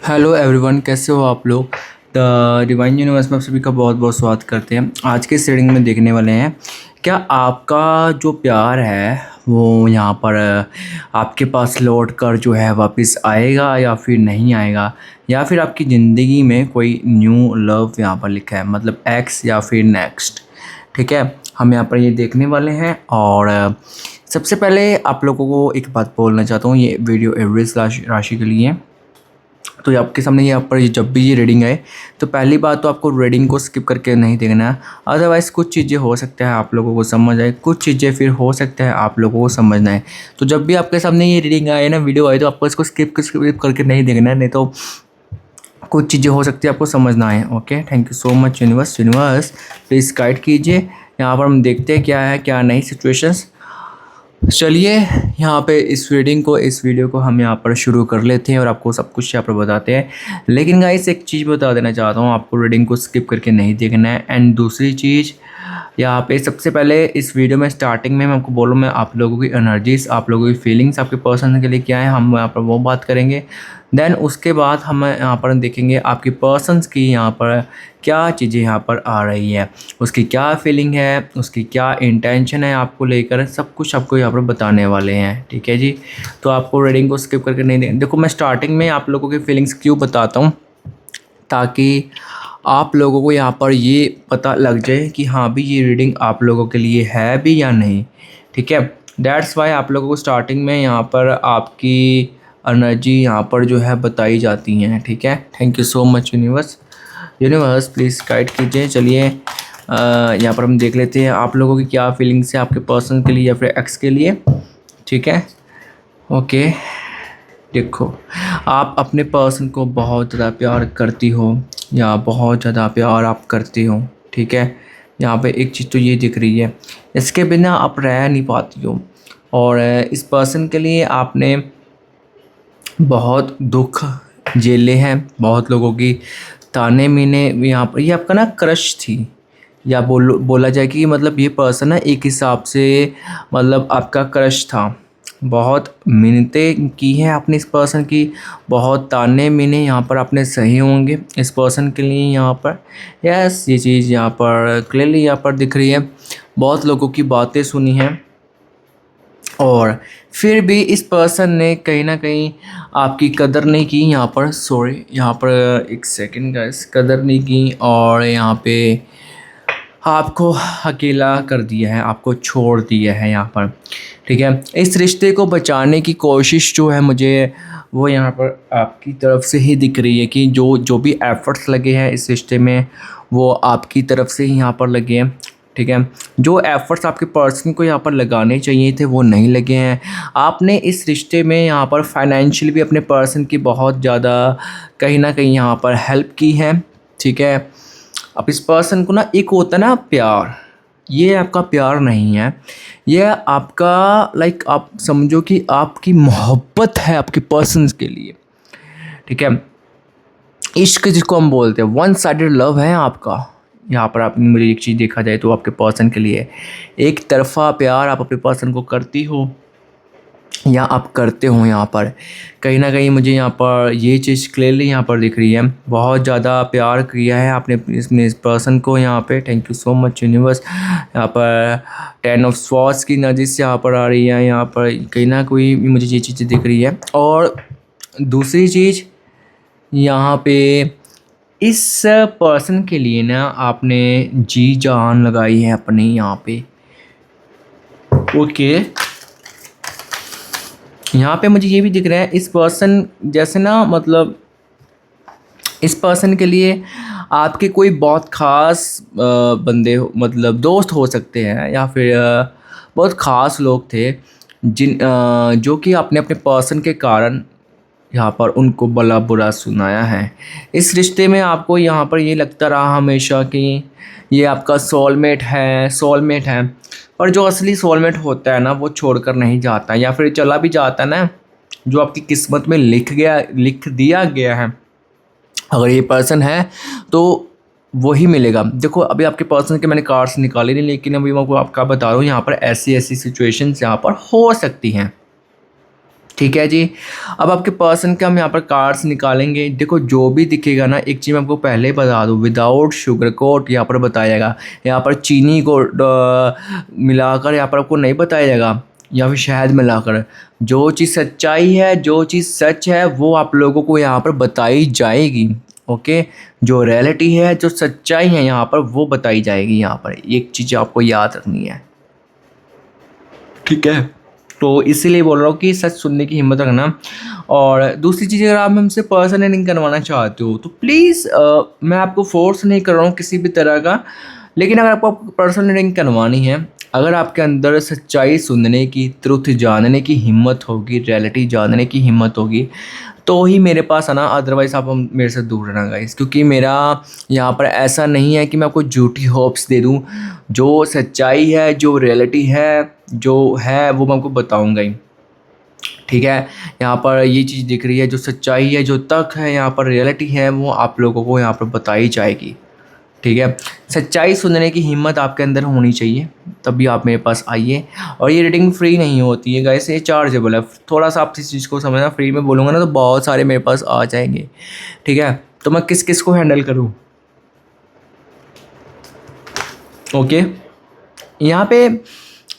Hello everyone, कैसे हो आप लोग। द डिवाइन यूनिवर्स में आप सभी का बहुत बहुत स्वागत करते हैं। आज के इस रीडिंग में देखने वाले हैं क्या आपका जो प्यार है वो यहाँ पर आपके पास लौट कर जो है वापस आएगा या फिर नहीं आएगा, या फिर आपकी ज़िंदगी में कोई न्यू लव यहाँ पर लिखा है, मतलब एक्स या फिर नेक्स्ट। ठीक है, हम यहाँ पर ये देखने वाले हैं। और सबसे पहले आप लोगों को एक बात बोलना चाहता हूँ, ये वीडियो एवरेज राशि के लिए है। तो ये आपके सामने यहाँ पर जब भी ये रीडिंग आए तो पहली बात तो आपको रीडिंग को स्किप करके नहीं देखना है। अदरवाइज़ कुछ चीज़ें हो सकता है आप लोगों को समझ आए, कुछ चीज़ें फिर हो सकता है आप लोगों को समझना है। तो जब भी आपके सामने ये रीडिंग आए ना, वीडियो आए, तो आपको इसको स्किप करके नहीं देखना है, नहीं तो कुछ चीज़ें हो सकती है आपको समझना है। Okay, thank you so much universe please guide कीजिए। यहाँ पर हम देखते हैं क्या है क्या नहीं सिचुएशंस। चलिए यहाँ पे इस वीडियो को हम यहाँ पर शुरू कर लेते हैं और आपको सब कुछ यहाँ पर बताते हैं। लेकिन गाइस एक चीज़ बता देना चाहता हूँ, आपको रीडिंग को स्किप करके नहीं देखना है। एंड दूसरी चीज़ यहाँ पे सबसे पहले इस वीडियो में स्टार्टिंग में मैं आपको बोलूँ, मैं आप लोगों की एनर्जीज, आप लोगों की फीलिंग्स आपके पर्सन के लिए क्या है, हम यहाँ पर वो बात करेंगे। देन उसके बाद हम यहाँ पर देखेंगे आपके पर्सन्स की यहाँ पर क्या चीज़ें यहाँ पर आ रही है, उसकी क्या फीलिंग है, उसकी क्या इंटेंशन है आपको लेकर, सब कुछ आपको यहाँ पर बताने वाले हैं। ठीक है जी, तो आपको रीडिंग को स्किप करके नहीं देखो, मैं स्टार्टिंग में आप लोगों की फीलिंग्स क्यों बताता हूँ, ताकि आप लोगों को यहाँ पर ये पता लग जाए कि हाँ भी ये रीडिंग आप लोगों के लिए है भी या नहीं। ठीक है, दैट्स वाई आप लोगों को स्टार्टिंग में यहाँ पर आपकी एनर्जी यहाँ पर जो है बताई जाती हैं। ठीक है, thank you so much universe please guide कीजिए। चलिए यहाँ पर हम देख लेते हैं आप लोगों की क्या फीलिंग्स है आपके पर्सन के लिए या फिर एक्स के लिए। ठीक है, ओके। देखो, आप अपने पर्सन को बहुत ज़्यादा प्यार करती हो या बहुत ज़्यादा प्यार आप करती हो। ठीक है, यहाँ पे एक चीज़ तो ये दिख रही है, इसके बिना आप रह नहीं पाती हो। और इस पर्सन के लिए आपने बहुत दुख झेले हैं, बहुत लोगों की ताने मीने। यहाँ पर ये आपका ना क्रश थी, या बोला जाए कि मतलब ये पर्सन ना एक हिसाब से मतलब आपका क्रश था। बहुत मिन्नतें की हैं आपने इस पर्सन की, बहुत ताने मीने यहाँ पर आपने सही होंगे इस पर्सन के लिए। यहाँ पर यस, ये चीज़ यहाँ पर क्लियरली यहाँ पर दिख रही है। बहुत लोगों की बातें सुनी हैं और फिर भी इस पर्सन ने कहीं ना कहीं आपकी कदर नहीं की। यहाँ पर सॉरी, यहाँ पर एक सेकंड गाइस, कदर नहीं की और यहाँ पे आपको अकेला कर दिया है, आपको छोड़ दिया है यहाँ पर। ठीक है, इस रिश्ते को बचाने की कोशिश जो है मुझे वो यहाँ पर आपकी तरफ से ही दिख रही है कि जो भी एफ़र्ट्स लगे हैं इस रिश्ते में वो आपकी तरफ से ही यहाँ पर लगे हैं। ठीक है, जो एफ़र्ट्स आपके पर्सन को यहाँ पर लगाने चाहिए थे वो नहीं लगे हैं। आपने इस रिश्ते में यहाँ पर फाइनेंशियली भी अपने पर्सन की बहुत ज़्यादा कहीं ना कहीं यहाँ पर हेल्प की है। ठीक है, अब इस पर्सन को ना एक होता है ना प्यार, ये आपका प्यार नहीं है, ये आपका लाइक आप समझो कि आपकी मोहब्बत है आपके पर्सन्स के लिए। ठीक है, इश्क जिसको हम बोलते हैं, वन साइडेड लव है आपका। यहाँ पर आपने मुझे एक चीज़ देखा जाए तो आपके पर्सन के लिए एक तरफा प्यार आप अपने पर्सन को करती हो या आप करते हो। यहाँ पर कहीं ना कहीं मुझे यहाँ पर ये चीज़ क्लियरली यहाँ पर दिख रही है, बहुत ज़्यादा प्यार किया है आपने इस पर्सन को यहाँ पे। Thank you so much universe. यहाँ पर 10 ऑफ स्वॉर्ड्स की एनर्जी से यहाँ पर आ रही है, यहाँ पर कहीं ना कोई मुझे ये चीज़ें दिख रही है। और दूसरी चीज़ यहाँ पे इस पर्सन के लिए ना आपने जी जान लगाई है अपनी यहाँ पे। ओके, यहाँ पे मुझे ये भी दिख रहा है इस पर्सन जैसे ना, मतलब इस पर्सन के लिए आपके कोई बहुत ख़ास बंदे मतलब दोस्त हो सकते हैं या फिर बहुत ख़ास लोग थे जो कि आपने अपने पर्सन के कारण यहाँ पर उनको भला बुरा सुनाया है। इस रिश्ते में आपको यहाँ पर ये लगता रहा हमेशा कि ये आपका सोलमेट है, पर जो असली सोलमेट होता है ना वो छोड़कर नहीं जाता, या फिर चला भी जाता है ना, जो आपकी किस्मत में लिख दिया गया है, अगर ये पर्सन है तो वही मिलेगा। देखो, अभी आपके पर्सन के मैंने कार्ड्स निकाले नहीं, लेकिन अभी मैं आपको बता रहा हूँ यहाँ पर ऐसी सिचुएशंस यहाँ पर हो सकती हैं। ठीक है जी। अब आपके पर्सन के हम यहाँ पर कार्ड्स निकालेंगे। देखो जो भी दिखेगा ना, एक चीज़ मैं आपको पहले ही बता दूँ, विदाउट शुगर कोट यहाँ पर बताया जाएगा। यहाँ पर चीनी को मिलाकर यहाँ पर आपको नहीं बताया जाएगा, या फिर शहद मिलाकर। जो चीज़ सच्चाई है, जो चीज़ सच है, वो आप लोगों को यहाँ पर बताई जाएगी। ओके, जो रियलिटी है, जो सच्चाई है यहाँ पर, वो बताई जाएगी। यहाँ पर एक चीज़ आपको याद रखनी है, ठीक है। तो इसीलिए बोल रहा हूँ कि सच सुनने की हिम्मत रखना। और दूसरी चीज़, अगर आप हमसे पर्सन रीडिंग करवाना चाहते हो तो प्लीज़, मैं आपको फोर्स नहीं कर रहा हूँ किसी भी तरह का, लेकिन अगर आपको पर्सन रीडिंग करवानी है, अगर आपके अंदर सच्चाई सुनने की, ट्रुथ जानने की हिम्मत होगी, रियलिटी जानने की हिम्मत होगी, तो ही मेरे पास आना। अदरवाइज़ आप मेरे से दूर रहना गाइस, क्योंकि मेरा यहाँ पर ऐसा नहीं है कि मैं आपको झूठी होप्स दे दूँ। जो सच्चाई है, जो रियलिटी है, जो है, वो मैं आपको बताऊँगा ही, ठीक है। यहाँ पर ये चीज़ दिख रही है, जो सच्चाई है, जो तक है, यहाँ पर रियलिटी है, वो आप लोगों को यहाँ पर बताई जाएगी, ठीक है। सच्चाई सुनने की हिम्मत आपके अंदर होनी चाहिए, तभी आप मेरे पास आइए। और ये रीडिंग फ्री नहीं होती है गाइस, ये चार्जेबल है। थोड़ा सा आप इस चीज़ को समझना, फ्री में बोलूँगा ना तो बहुत सारे मेरे पास आ जाएंगे, ठीक है। तो मैं किस किस को हैंडल करूँ? ओके, यहाँ पे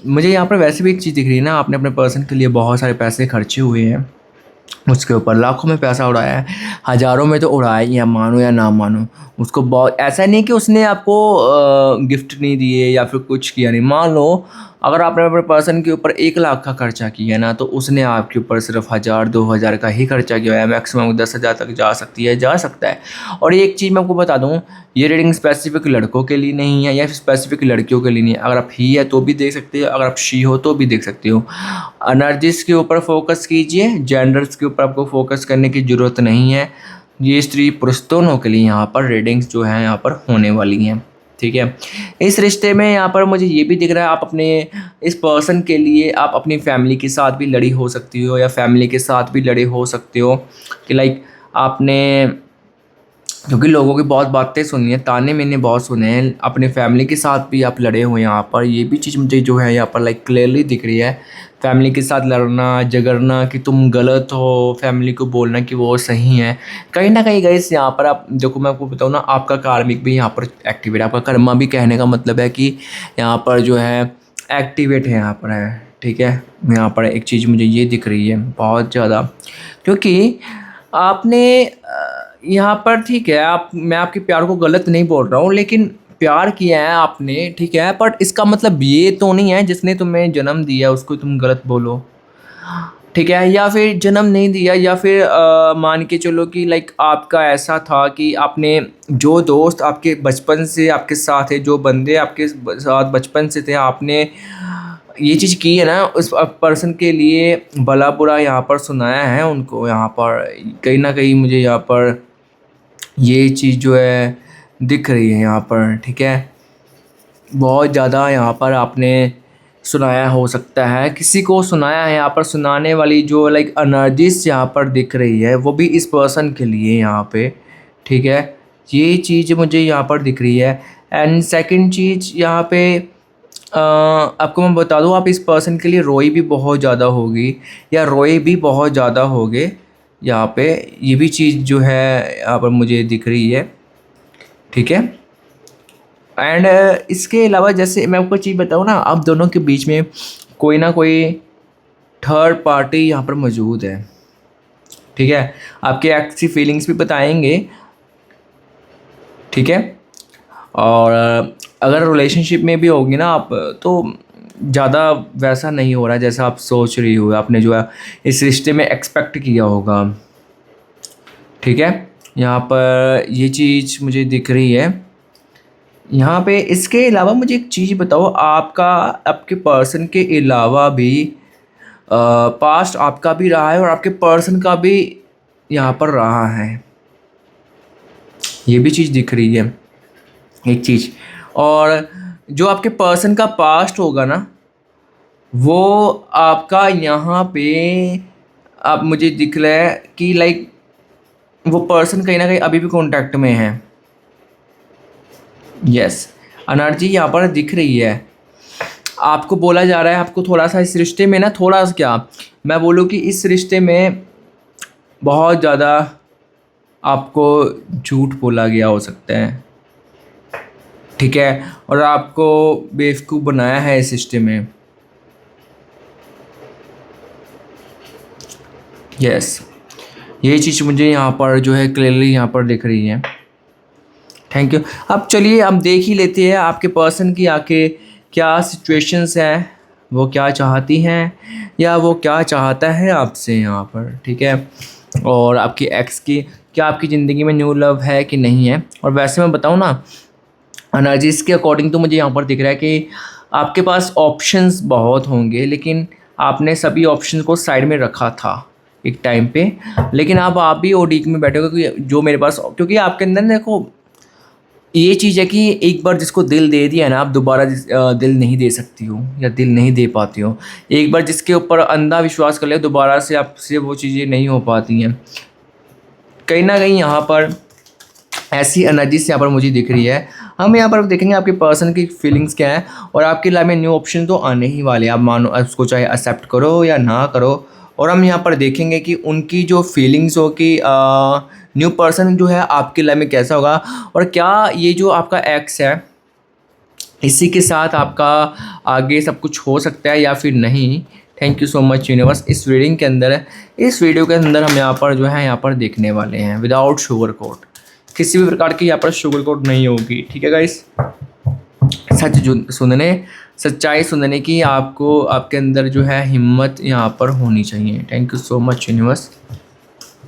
मुझे यहाँ पर वैसे भी एक चीज़ दिख रही है ना, आपने अपने पर्सन के लिए बहुत सारे पैसे खर्चे हुए हैं, उसके ऊपर लाखों में पैसा उड़ाया है, हज़ारों में तो उड़ाया ही है, मानो या ना मानो। उसको बहुत, ऐसा नहीं कि उसने आपको गिफ्ट नहीं दिए या फिर कुछ किया नहीं। मान लो अगर आपने अपने पर्सन के ऊपर 1 लाख का खर्चा किया ना, तो उसने आपके ऊपर सिर्फ 1000-2000 का ही खर्चा किया है। मैक्सिमम 10,000 तक जा सकती है, जा सकता है। और एक चीज़ मैं आपको बता दूं, ये रीडिंग स्पेसिफिक लड़कों के लिए नहीं है या फिर स्पेसिफिक लड़कियों के लिए नहीं है। अगर आप ही है तो भी देख सकते हो, अगर आप शी हो तो भी देख सकते हो। एनर्जीज के ऊपर फोकस कीजिए, जेंडर्स के ऊपर आपको फोकस करने की ज़रूरत नहीं है। ये स्त्री पुरुष दोनों के लिए यहाँ पर रीडिंग्स जो हैं यहाँ पर होने वाली हैं, ठीक है। इस रिश्ते में यहाँ पर मुझे ये भी दिख रहा है, आप अपने इस पर्सन के लिए आप अपनी फैमिली के साथ भी लड़ी हो सकती हो, या फैमिली के साथ भी लड़े हो सकते हो कि लाइक आपने, क्योंकि लोगों की बहुत बातें सुनी है, ताने मैंने बहुत सुने हैं, अपने फैमिली के साथ भी आप लड़े हुए हैं यहाँ पर। ये भी चीज़ मुझे जो है यहाँ पर लाइक क्लियरली दिख रही है। फैमिली के साथ लड़ना, झगड़ना कि तुम गलत हो, फैमिली को बोलना कि वो सही है। कहीं ना कहीं गाइस यहाँ पर आप देखो, मैं आपको बताऊँ ना, आपका कार्मिक भी यहाँ पर एक्टिवेट है, आपका कर्मा भी, कहने का मतलब है कि यहाँ पर जो है एक्टिवेट है, यहाँ पर है, ठीक है। यहाँ पर एक चीज़ मुझे ये दिख रही है बहुत ज़्यादा, क्योंकि आपने यहाँ पर, ठीक है, आप, मैं आपके प्यार को गलत नहीं बोल रहा हूँ, लेकिन प्यार किया है आपने, ठीक है, बट इसका मतलब ये तो नहीं है जिसने तुम्हें जन्म दिया उसको तुम गलत बोलो, ठीक है। या फिर जन्म नहीं दिया, या फिर मान के चलो कि लाइक आपका ऐसा था कि आपने, जो दोस्त आपके बचपन से आपके साथ है, जो बंदे आपके साथ बचपन से थे, आपने ये चीज़ की है ना, उस पर्सन के लिए भला बुरा यहाँ पर सुनाया है उनको। यहाँ पर कहीं ना कहीं मुझे यहाँ पर ये चीज़ जो है दिख रही है यहाँ पर, ठीक है। बहुत ज़्यादा यहाँ पर आपने सुनाया हो सकता है, किसी को सुनाया है। यहाँ पर सुनाने वाली जो लाइक एनर्जीज यहाँ पर दिख रही है, वो भी इस पर्सन के लिए यहाँ पे, ठीक है। ये चीज़ मुझे यहाँ पर दिख रही है। एंड सेकंड चीज़ यहाँ पे आपको मैं बता दूँ, आप इस पर्सन के लिए रोई भी बहुत ज़्यादा होगी, या रोए भी बहुत ज़्यादा होगे यहाँ पे। ये भी चीज़ जो है यहाँ पर मुझे दिख रही है, ठीक है। एंड इसके अलावा जैसे मैं आपको चीज़ बताऊँ ना, आप दोनों के बीच में कोई ना कोई थर्ड पार्टी यहाँ पर मौजूद है, ठीक है। आपके एक्स की फीलिंग्स भी बताएंगे, ठीक है। और अगर रिलेशनशिप में भी होगी ना आप, तो ज़्यादा वैसा नहीं हो रहा है जैसा आप सोच रही हो, आपने जो है इस रिश्ते में एक्सपेक्ट किया होगा, ठीक है। यहाँ पर ये चीज़ मुझे दिख रही है यहाँ पे। इसके अलावा मुझे एक चीज़ बताओ, आपका, आपके पर्सन के अलावा भी पास्ट आपका भी रहा है और आपके पर्सन का भी यहाँ पर रहा है, ये भी चीज़ दिख रही है एक चीज़। और जो आपके पर्सन का पास्ट होगा ना, वो आपका यहाँ पे, आप मुझे दिख रहा है कि लाइक वो पर्सन कहीं ना कहीं अभी भी कांटेक्ट में है। यस, एनर्जी यहाँ पर दिख रही है। आपको बोला जा रहा है, आपको थोड़ा सा इस रिश्ते में ना, थोड़ा सा क्या, मैं बोलूँ कि इस रिश्ते में बहुत ज़्यादा आपको झूठ बोला गया हो सकता है, ठीक है, और आपको बेवकूफ़ बनाया है इस रिश्ते में। यस, ये चीज़ मुझे यहाँ पर जो है क्लियरली यहाँ पर दिख रही है। Thank you. अब चलिए अब देख ही लेते हैं आपके पर्सन की आके क्या सिचुएशंस हैं, वो क्या चाहती हैं या वो क्या चाहता है आपसे यहाँ पर, ठीक है। और आपकी एक्स की क्या आपकी ज़िंदगी में न्यू लव है कि नहीं है। और वैसे मैं बताऊँ ना, एनर्जीज़ के अकॉर्डिंग तो मुझे यहाँ पर दिख रहा है कि आपके पास ऑप्शंस बहुत होंगे, लेकिन आपने सभी ऑप्शन को साइड में रखा था एक टाइम पे, लेकिन अब आप भी ओडीक में बैठे हो क्योंकि जो मेरे पास, क्योंकि आपके अंदर देखो ये चीज़ है कि एक बार जिसको दिल दे दिया है ना, आप दोबारा दिल नहीं दे सकती हो या दिल नहीं दे पाती हो। एक बार जिसके ऊपर अंधा विश्वास कर ले, दोबारा से आपसे वो चीज़ें नहीं हो पाती हैं। कहीं ना कहीं यहाँ पर ऐसी एनर्जीज यहाँ पर मुझे दिख रही है। हम यहाँ पर देखेंगे आपके पर्सन की फीलिंग्स क्या है, और आपकी लाइफ में न्यू ऑप्शन तो आने ही वाले हैं। आप मानो उसको चाहे एक्सेप्ट करो या ना करो। और हम यहाँ पर देखेंगे कि उनकी जो फीलिंग्स हो कि न्यू पर्सन जो है आपकी लाइफ में कैसा होगा, और क्या ये जो आपका एक्स है इसी के साथ आपका आगे सब कुछ हो सकता है या फिर नहीं। Thank you so much universe. इस रीडिंग के अंदर, इस वीडियो के अंदर हम यहाँ पर जो है यहाँ पर देखने वाले हैं विदाउट शुगर कोट, किसी भी प्रकार की यहाँ पर शुगर कोट नहीं होगी, ठीक है गाइस। सुनने, सच्चाई सुनने की आपको आपके अंदर जो है हिम्मत यहाँ पर होनी चाहिए। Thank you so much universe.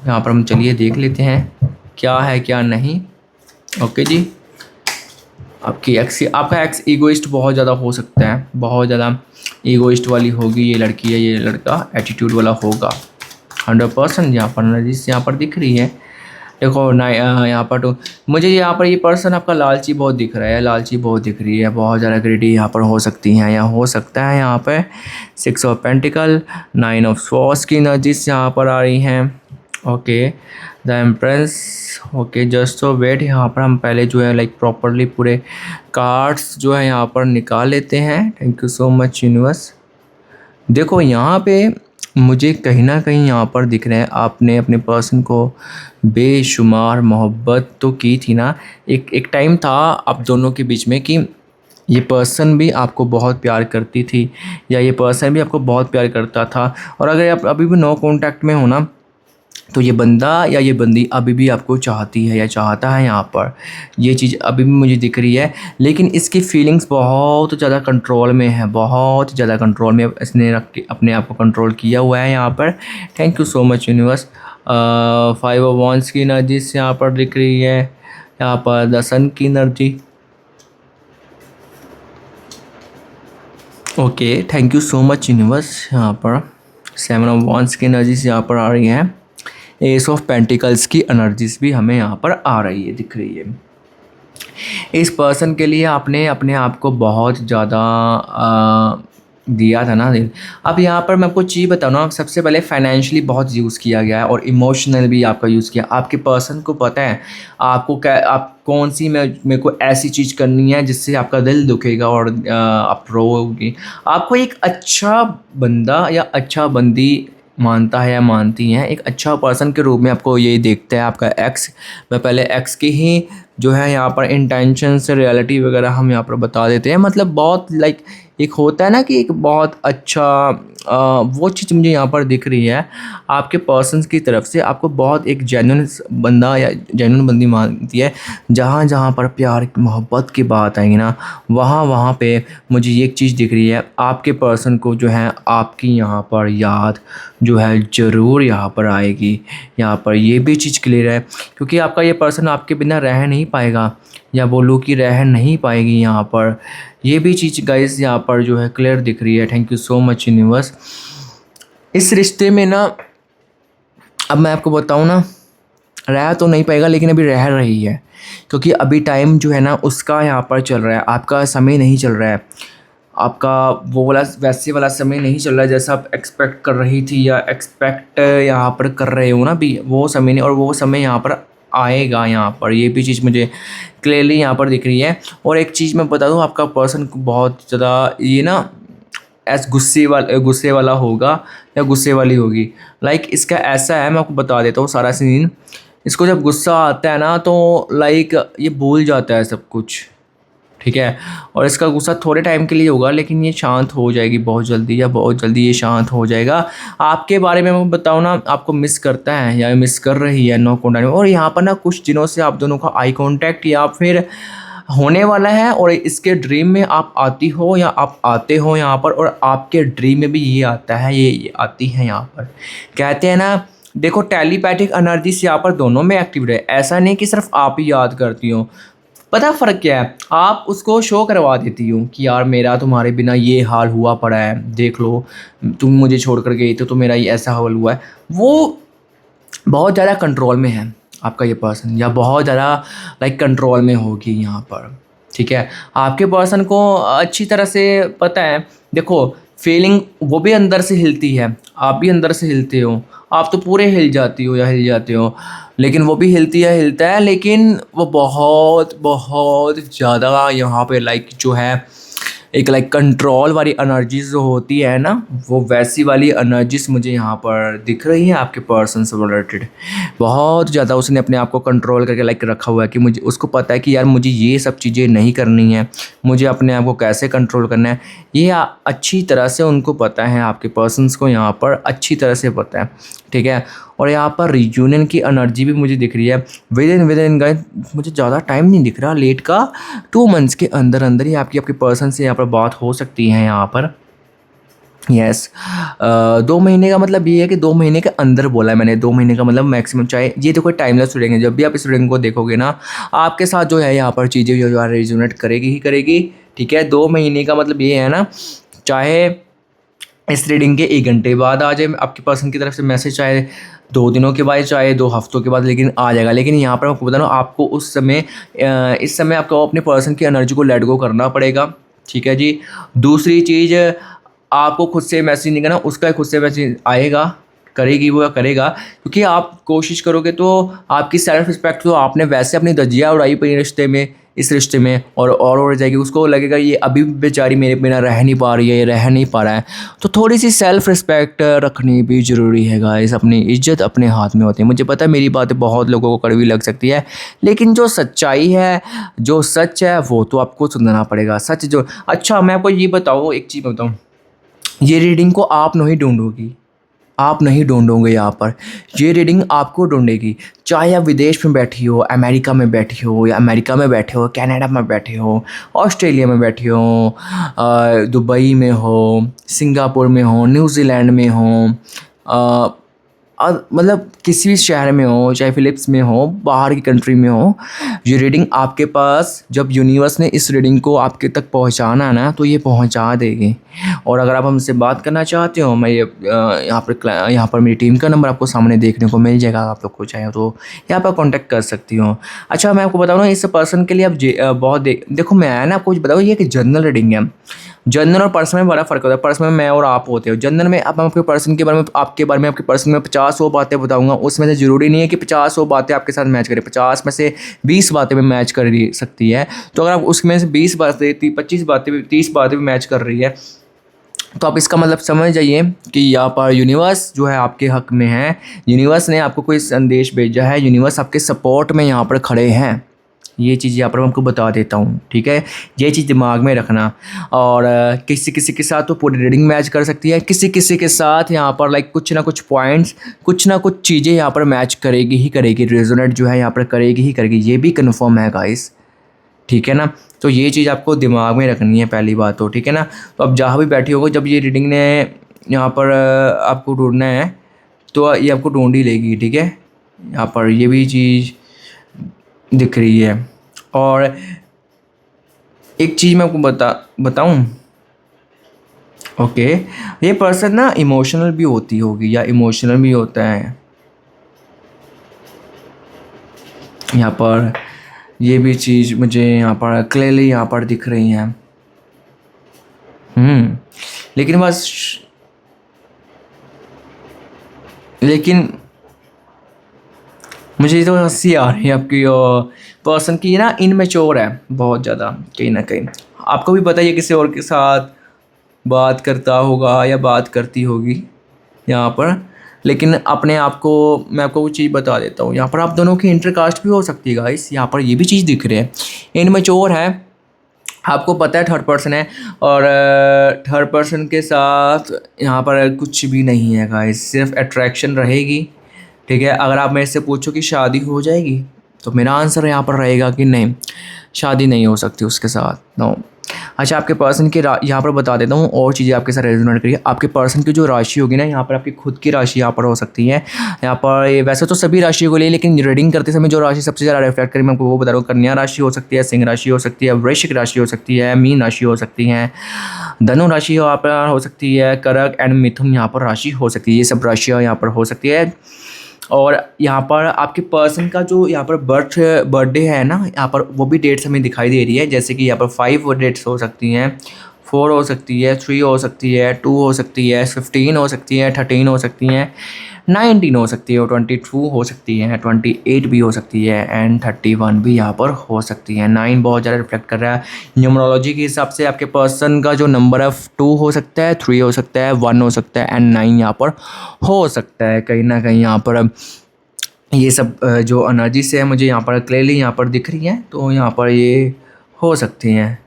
यहाँ पर हम चलिए देख लेते हैं क्या है क्या नहीं। ओके जी, आपकी एक्स, आपका एक्स ईगोइस्ट बहुत ज़्यादा हो सकता है, बहुत ज़्यादा ईगोइस्ट वाली होगी ये लड़की या ये लड़का, एटीट्यूड वाला होगा 100%। यहाँ पर एनर्जीज यहाँ पर दिख रही है। देखो ना यहाँ पर तो मुझे यहाँ पर ये पर्सन आपका लालची बहुत दिख रहा है, लालची बहुत दिख रही है, बहुत ज़्यादा ग्रेडी यहाँ पर हो सकती हैं या हो सकता है। यहाँ पर 6 ऑफ पेंटिकल, 9 ऑफ स्वॉर्ड्स की एनर्जीज यहाँ पर आ रही हैं। Okay, the empress. Okay, just so wait. यहाँ पर हम पहले जो है लाइक प्रॉपरली पूरे कार्ड्स जो है यहाँ पर निकाल लेते हैं। Thank you so much universe. देखो यहाँ पे मुझे कहीं ना कहीं यहाँ पर दिख रहे हैं आपने अपने पर्सन को बेशुमार मोहब्बत तो की थी ना। एक टाइम था आप दोनों के बीच में कि ये पर्सन भी आपको बहुत प्यार करती थी या ये पर्सन भी आपको बहुत प्यार करता था। और अगर आप अभी भी नो कांटेक्ट में हो ना, तो ये बंदा या ये बंदी अभी भी आपको चाहती है या चाहता है। यहाँ पर ये चीज़ अभी भी मुझे दिख रही है, लेकिन इसकी फीलिंग्स बहुत ज़्यादा कंट्रोल में है, बहुत ज़्यादा कंट्रोल में इसने रख के अपने आप को कंट्रोल किया हुआ है यहाँ पर। Thank you so much universe. 5 of wands की एनर्जी से यहाँ पर दिख रही है, यहाँ पर द सन की energy. Okay, thank you so much universe. यहाँ पर 7 ऑफ वांड्स की एनर्जीज यहाँ पर आ रही हैं। एस ऑफ पेंटिकल्स की एनर्जीज भी हमें यहाँ पर आ रही है, दिख रही है। इस पर्सन के लिए आपने अपने आप को बहुत ज़्यादा दिया था ना दिल। अब यहाँ पर मैं आपको चीज़ बताऊँ ना, सबसे पहले फाइनेंशियली बहुत यूज़ किया गया है और इमोशनल भी आपका यूज़ किया। आपके पर्सन को पता है आपको क्या, आप कौन सी मेरे को ऐसी चीज़ करनी है जिससे आपका दिल दुखेगा और आप रोओगे। आपको एक अच्छा बंदा या अच्छा बंदी मानता है या मानती हैं, एक अच्छा पर्सन के रूप में आपको ये देखता है आपका एक्स। मैं पहले एक्स की ही जो है यहाँ पर इंटेंशन से रियलिटी वगैरह हम यहाँ पर बता देते हैं। मतलब बहुत लाइक एक होता है ना कि एक बहुत अच्छा वो चीज़ मुझे यहाँ पर दिख रही है आपके पर्सन्स की तरफ से। आपको बहुत एक जेन्युइन बंदा या जेन्युइन बंदी मानती है। जहाँ जहाँ पर प्यार मोहब्बत की बात आएगी ना, वहाँ वहाँ पे मुझे ये एक चीज़ दिख रही है, आपके पर्सन को जो है आपकी यहाँ पर याद जो है ज़रूर यहाँ पर आएगी। यहाँ पर ये भी चीज़ क्लियर है क्योंकि आपका ये पर्सन आपके बिना रह नहीं पाएगा या बोलूँ कि रह नहीं पाएगी। यहाँ पर ये भी चीज़ गाइस यहाँ पर जो है क्लियर दिख रही है। Thank you so much universe. इस रिश्ते में ना, अब मैं आपको बताऊँ ना, रह तो नहीं पाएगा लेकिन अभी रह रही है क्योंकि अभी टाइम जो है ना उसका यहाँ पर चल रहा है, आपका समय नहीं चल रहा है। आपका वो वाला वैसे वाला समय नहीं चल रहा है जैसा आप एक्सपेक्ट कर रही थी या एक्सपेक्ट यहाँ पर कर रहे हो ना, भी वो समय नहीं, और वो समय यहाँ पर आएगा। यहाँ पर ये भी चीज़ मुझे क्लियरली यहाँ पर दिख रही है। और एक चीज़ मैं बता दूँ, आपका पर्सन को बहुत ज़्यादा ये ना गुस्से वाला होगा या गुस्से वाली होगी। लाइक इसका ऐसा है, मैं आपको बता देता हूँ सारा सीन। इसको जब गुस्सा आता है ना तो लाइक ये भूल जाता है सब कुछ, ठीक है। और इसका गुस्सा थोड़े टाइम के लिए होगा लेकिन ये शांत हो जाएगी बहुत जल्दी, या बहुत जल्दी ये शांत हो जाएगा। आपके बारे में मैं बताऊँ ना, आपको मिस करता है या मिस कर रही है, नो कॉन्टैक्ट। और यहाँ पर ना कुछ दिनों से आप दोनों का आई कॉन्टैक्ट या फिर होने वाला है, और इसके ड्रीम में आप आती हो या आप आते हो यहाँ पर, और आपके ड्रीम में भी ये आता है, ये आती है यहाँ पर। कहते हैं ना, देखो टेलीपैथिक एनर्जी से यहाँ पर दोनों में एक्टिव रहे। ऐसा नहीं कि सिर्फ आप ही याद करती हो। पता फ़र्क क्या है, आप उसको शो करवा देती हो कि यार मेरा तुम्हारे बिना ये हाल हुआ पड़ा है, देख लो, तुम मुझे छोड़ कर गई तो मेरा ये ऐसा हाल हुआ है। वो बहुत ज़्यादा कंट्रोल में है आपका ये पर्सन, या बहुत ज़्यादा लाइक कंट्रोल में होगी यहाँ पर, ठीक है। आपके पर्सन को अच्छी तरह से पता है। देखो फीलिंग वो भी अंदर से हिलती है, आप भी अंदर से हिलते हो। आप तो पूरे हिल जाती हो या हिल जाते हो, लेकिन वो भी हिलता है, लेकिन वो बहुत बहुत ज़्यादा यहाँ पे लाइक जो है एक लाइक कंट्रोल वाली एनर्जीज जो होती है ना, वो वैसी वाली एनर्जीज मुझे यहाँ पर दिख रही है आपके पर्सन से रिलेटेड। बहुत ज़्यादा उसने अपने आप को कंट्रोल करके लाइक रखा हुआ है कि मुझे, उसको पता है कि यार मुझे ये सब चीज़ें नहीं करनी है, मुझे अपने आप को कैसे कंट्रोल करना है। ये अच्छी तरह से उनको पता है, आपके पर्सन्स को यहाँ पर अच्छी तरह से पता है, ठीक है। और यहाँ पर रियूनियन की एनर्जी भी मुझे दिख रही है विद इन गाइस। मुझे ज़्यादा टाइम नहीं दिख रहा, लेट का 2 मंथ्स के अंदर अंदर ही आपके पर्सन से यहाँ पर बात हो सकती है यहाँ पर। यस 2 महीने का मतलब ये है कि 2 महीने के अंदर बोला है मैंने। 2 महीने का मतलब मैक्सिमम, चाहे ये तो कोई टाइमलेस रीडिंग है। जब भी आप इस रीडिंग को देखोगे ना, आपके साथ जो है यहाँ पर चीज़ें जो है रिजोनेट करेगी ही करेगी, ठीक है। 2 महीने का मतलब ये है ना, चाहे इस रीडिंग के 1 घंटे बाद आ जाए आपके पर्सन की तरफ से मैसेज, चाहे 2 दिनों के बाद, चाहे 2 हफ्तों के बाद, लेकिन आ जाएगा। लेकिन यहाँ पर आपको बता रहा हूँ, आपको उस समय इस समय आपको अपने पर्सन की एनर्जी को लेट गो करना पड़ेगा, ठीक है जी। दूसरी चीज़, आपको खुद से मैसेज नहीं करना, उसका खुद से मैसेज आएगा, करेगी वो या करेगा। क्योंकि आप कोशिश करोगे तो आपकी सेल्फ रिस्पेक्ट तो आपने वैसे अपनी धज्जियाँ उड़ाई पड़ी रिश्ते में, इस रिश्ते में, और जाएगी। उसको लगेगा ये अभी भी बेचारी मेरे बिना रह नहीं पा रही है, ये रह नहीं पा रहा है। तो थोड़ी सी सेल्फ रिस्पेक्ट रखनी भी ज़रूरी है गाइस। अपनी इज्जत अपने हाथ में होती है। मुझे पता है मेरी बातें बहुत लोगों को कड़वी लग सकती है, लेकिन जो सच्चाई है, जो सच है, वो तो आपको सुनना पड़ेगा। सच जो, अच्छा मैं आपको ये बताऊँ, एक चीज़ बताऊँ, ये रीडिंग को आप नहीं ढूंढोगी, आप नहीं ढूंढोगे यहाँ पर, ये रीडिंग आपको ढूंढेगी। चाहे आप विदेश में बैठी हो, अमेरिका में बैठी हो, या अमेरिका में बैठे हो, कनाडा में बैठे हो, ऑस्ट्रेलिया में बैठे हो, दुबई में हो, सिंगापुर में हो, न्यूजीलैंड में हो, मतलब किसी भी शहर में हो, चाहे फिलिप्स में हो, बाहर की कंट्री में हो, ये रीडिंग आपके पास, जब यूनिवर्स ने इस रीडिंग को आपके तक पहुंचाना है ना, तो ये पहुंचा देगी। और अगर आप हमसे बात करना चाहते हो, मैं यहाँ पर मेरी टीम का नंबर आपको सामने देखने को मिल जाएगा। आप लोग को चाहे तो यहाँ पर कांटेक्ट कर सकती हो। अच्छा मैं आपको बताऊँ ना, इस पर्सन के लिए आप बहुत देखो, मैं ना आपको बताऊँ, ये कि जनरल रीडिंग है। जनरल और पर्सनल में बड़ा फ़र्क होता है। पर्सनल में मैं और आप होते हो, जनरल में अब मैं आपके पर्सन के बारे में, आपके पर्सन में 50-100 बातें बताऊंगा। उसमें से ज़रूरी नहीं है कि 50-100 बातें आपके साथ मैच करें। 50 में से 20 बातें में मैच कर सकती है। तो अगर आप उसमें से 20 बातें, 25 बातें, 30 बातें भी मैच कर रही है, तो आप इसका मतलब समझ जाइए कि यहाँ पर यूनिवर्स जो है आपके हक में है। यूनिवर्स ने आपको कोई संदेश भेजा है, यूनिवर्स आपके सपोर्ट में यहाँ पर खड़े हैं। ये चीज़ यहाँ पर मैं आपको बता देता हूँ, ठीक है। ये चीज़ दिमाग में रखना। और किसी किसी के साथ तो पूरी रीडिंग मैच कर सकती है, किसी किसी के साथ यहाँ पर लाइक कुछ ना कुछ पॉइंट्स, कुछ ना कुछ चीज़ें यहाँ पर मैच करेगी ही करेगी। रेजोनेट जो है यहाँ पर करेगी ही करेगी, ये भी कन्फर्म है गाइस, ठीक है ना। तो ये चीज़ आपको दिमाग में रखनी है पहली बात तो, ठीक है ना। तो अब जहाँ भी बैठी होगी, जब ये रीडिंग ने यहाँ पर आपको ढूंढना है, तो ये आपको ढूंढ ही लेगी, ठीक है। यहाँ पर ये भी चीज़ दिख रही है। और एक चीज़ मैं आपको बताऊं, ओके, ये पर्सन ना इमोशनल भी होती होगी या इमोशनल भी होता है। यहाँ पर ये भी चीज़ मुझे यहाँ पर क्लियरली यहाँ पर दिख रही है। लेकिन बस, लेकिन मुझे तो हंसी आ रही है आपकी पर्सन की ना, इनमेच्योर है बहुत ज़्यादा कहीं ना कहीं। आपको भी पता है ये किसी और के साथ बात करता होगा या बात करती होगी यहाँ पर। लेकिन अपने आप को मैं आपको वो चीज़ बता देता हूँ, यहाँ पर आप दोनों की इंटरकास्ट भी हो सकती है गाइस। यहाँ पर ये भी चीज़ दिख रही है, इनमेच्योर है, आपको पता है थर्ड पर्सन है, और थर्ड पर्सन के साथ यहाँ पर कुछ भी नहीं है गाइस, सिर्फ अट्रैक्शन रहेगी। ठीक है, अगर आप मेरे से पूछो कि शादी हो जाएगी, तो मेरा आंसर यहाँ पर रहेगा कि नहीं, शादी नहीं हो सकती उसके साथ, नो। अच्छा, आपके पर्सन की यहाँ पर बता देता हूँ और चीज़ें आपके साथ रेजोनेट करिए। आपके पर्सन की जो राशि होगी ना, यहाँ पर आपकी खुद की राशि यहाँ पर हो सकती है। यहाँ पर ये वैसे तो सभी राशियों को लिए, लेकिन रीडिंग करते समय जो राशि सबसे ज़्यादा रिफ्लेक्ट करें मैं आपको वो बता रहा हूँ। कन्या राशि हो सकती है, सिंह राशि हो सकती है, वृश्चिक राशि हो सकती है, मीन राशि हो सकती है, धनु राशि यहाँ पर हो सकती है, कर्क एंड मिथुन यहाँ पर राशि हो सकती है। ये सब राशियाँ यहाँ पर हो सकती है। और यहाँ पर आपके पर्सन का जो यहाँ पर बर्थडे है ना, यहाँ पर वो भी डेट्स हमें दिखाई दे रही है। जैसे कि यहाँ पर 5 डेट्स हो सकती हैं, 4 हो सकती है, 3 हो सकती है, 2 हो सकती है, 15 हो सकती है, 13 हो सकती हैं, 19 हो सकती है, और 22 हो सकती है, 28 भी हो सकती है, एंड 31 भी यहाँ पर हो सकती है। 9 बहुत ज़्यादा रिफ्लेक्ट कर रहा है। न्यूमरोलॉजी के हिसाब से आपके पर्सन का जो नंबर है 2 हो सकता है, 3 हो सकता है, 1 हो सकता है, एंड 9 यहाँ पर हो सकता है। कहीं ना कहीं यहाँ पर ये सब जो एनर्जी से है मुझे यहाँ पर क्लियरली यहाँ पर दिख रही है, तो यहाँ पर ये हो सकती हैं।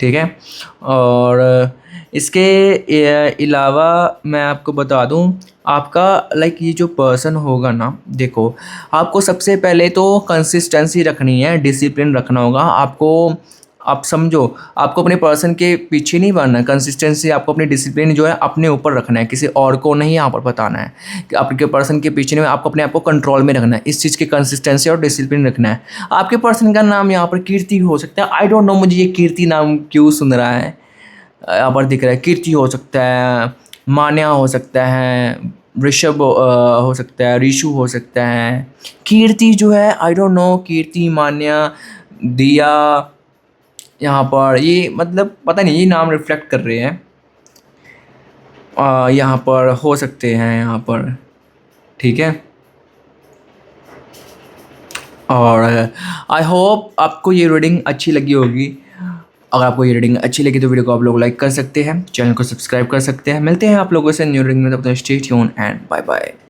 ठीक है, और इसके अलावा मैं आपको बता दूं, आपका लाइक ये जो पर्सन होगा ना, देखो आपको सबसे पहले तो कंसिस्टेंसी रखनी है, डिसिप्लिन रखना होगा आपको। आप समझो, आपको अपने पर्सन के पीछे नहीं बढ़ना है, कंसिस्टेंसी आपको अपनी डिसिप्लिन जो है अपने ऊपर रखना है, किसी और को नहीं यहाँ पर बताना है कि आपके पर्सन के पीछे नहीं, आपको अपने आप को कंट्रोल में रखना है। इस चीज़ की कंसिस्टेंसी और डिसिप्लिन रखना है। आपके पर्सन का नाम यहाँ पर कीर्ति हो सकता है, आई डोंट नो मुझे ये कीर्ति नाम क्यों सुन रहा है, यहाँ पर दिख रहा है। कीर्ति हो सकता है, मान्या हो सकता है, ऋषभ हो सकता है, ऋषु हो सकता है। कीर्ति जो है आई डोंट नो, कीर्ति, मान्या, दिया, यहाँ पर ये मतलब पता नहीं, ये नाम रिफ्लेक्ट कर रहे हैं, यहाँ पर हो सकते हैं यहाँ पर। ठीक है, और आई होप आपको ये रीडिंग अच्छी लगी होगी। अगर आपको ये रीडिंग अच्छी लगी तो वीडियो को आप लोग लाइक कर सकते हैं, चैनल को सब्सक्राइब कर सकते हैं। मिलते हैं आप लोगों से न्यू रीडिंग में, तब तक stay tune and bye bye.